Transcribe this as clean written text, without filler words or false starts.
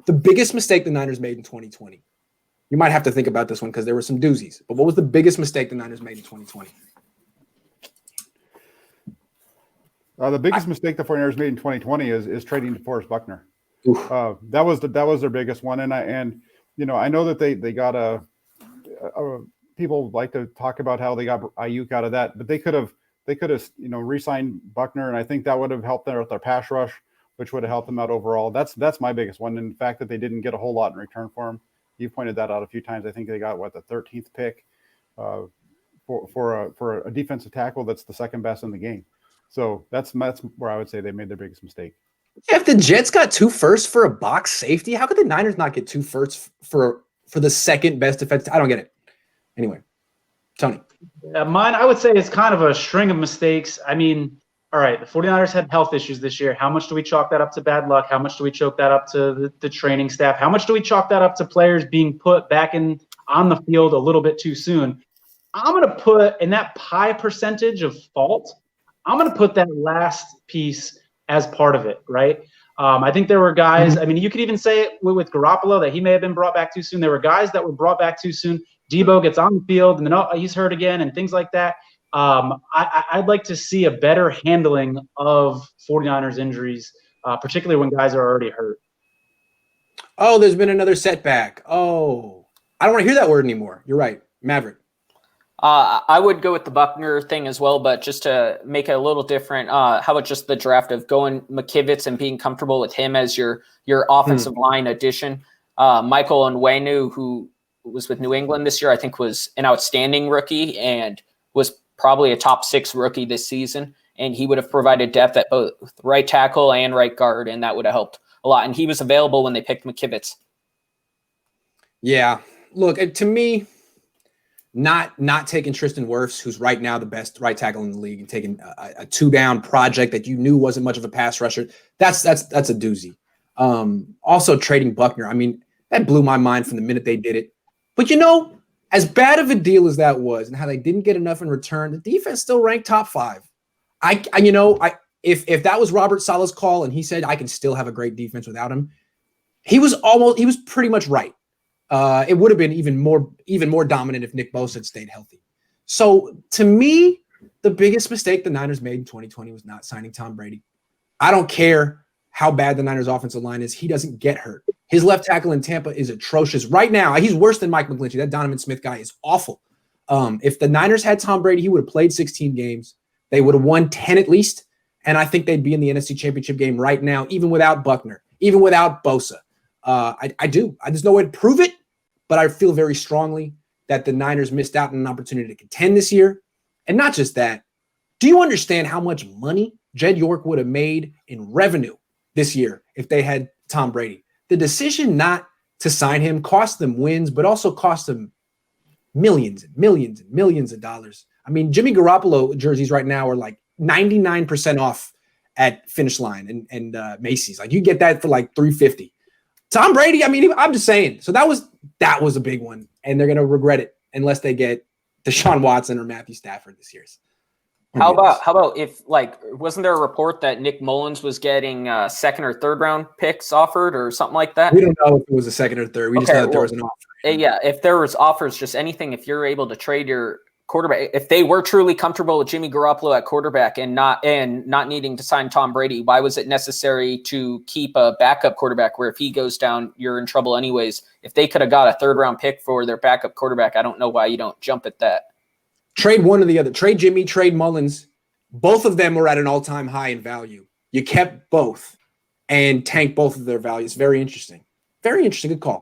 The biggest mistake the Niners made in 2020. You might have to think about this one because there were some doozies. But what was the biggest mistake the Niners made in 2020? The biggest mistake the 49ers made in 2020 is trading DeForest Buckner. That was their biggest one. And I know that they got people like to talk about how they got Ayuk out of that, but they could have re-signed Buckner, and I think that would have helped them with their pass rush, which would have helped them out overall. That's my biggest one. And the fact that they didn't get a whole lot in return for him. You pointed that out a few times. I think they got the 13th pick for a defensive tackle that's the second best in the game. So that's where I would say they made their biggest mistake. Yeah, if the Jets got 2 firsts for a box safety, how could the Niners not get 2 firsts for the second best defense? I don't get it. Anyway, Tony. Mine, I would say, is kind of a string of mistakes. I mean, all right, the 49ers had health issues this year. How much do we chalk that up to bad luck? How much do we chalk that up to the training staff? How much do we chalk that up to players being put back on the field a little bit too soon? I'm going to put in that pie percentage of fault, I'm going to put that last piece as part of it, right? I think there were guys, I mean, you could even say it with Garoppolo that he may have been brought back too soon. There were guys that were brought back too soon. Debo gets on the field and then he's hurt again and things like that. I'd like to see a better handling of 49ers injuries, particularly when guys are already hurt. Oh, there's been another setback. Oh, I don't want to hear that word anymore. You're right. Maverick. I would go with the Buckner thing as well, but just to make it a little different, how about just the draft of going McKivitz and being comfortable with him as your offensive line addition? Michael Onwenu, who was with New England this year, I think was an outstanding rookie and was probably a top 6 rookie this season. And he would have provided depth at both right tackle and right guard, and that would have helped a lot. And he was available when they picked McKivitz. Yeah. Look, to me, not taking Tristan Wirfs, who's right now the best right tackle in the league, and taking a 2-down project that you knew wasn't much of a pass rusher, that's a doozy. Also trading Buckner, I mean, that blew my mind from the minute they did it. But as bad of a deal as that was, and how they didn't get enough in return, the defense still ranked top 5. If that was Robert Saleh's call and he said I can still have a great defense without him, he was pretty much right. It would have been even more dominant if Nick Bosa had stayed healthy. So to me, the biggest mistake the Niners made in 2020 was not signing Tom Brady. I don't care how bad the Niners offensive line is. He doesn't get hurt. His left tackle in Tampa is atrocious. Right now, he's worse than Mike McGlinchey. That Donovan Smith guy is awful. If the Niners had Tom Brady, he would have played 16 games. They would have won 10 at least. And I think they'd be in the NFC Championship game right now, even without Buckner, even without Bosa. I do. There's no way to prove it, but I feel very strongly that the Niners missed out on an opportunity to contend this year. And not just that. Do you understand how much money Jed York would have made in revenue this year if they had Tom Brady? The decision not to sign him cost them wins, but also cost them millions and millions and millions of dollars. I mean, Jimmy Garoppolo jerseys right now are like 99% off at Finish Line and Macy's. Like you get that for like $350. Tom Brady, I mean, I'm just saying. So that was a big one, and they're going to regret it unless they get Deshaun Watson or Matthew Stafford this year. How about if, wasn't there a report that Nick Mullins was getting second or third round picks offered or something like that? We don't know if it was a second or third. We just know that there was an offer. Yeah, if there was offers, just anything, if you're able to trade your quarterback, if they were truly comfortable with Jimmy Garoppolo at quarterback and not needing to sign Tom Brady, why was it necessary to keep a backup quarterback where if he goes down, you're in trouble anyways? If they could have got a 3rd round pick for their backup quarterback, I don't know why you don't jump at that. Trade one or the other. Trade Jimmy, trade Mullins. Both of them were at an all-time high in value. You kept both and tanked both of their values. Very interesting. Very interesting. Good call.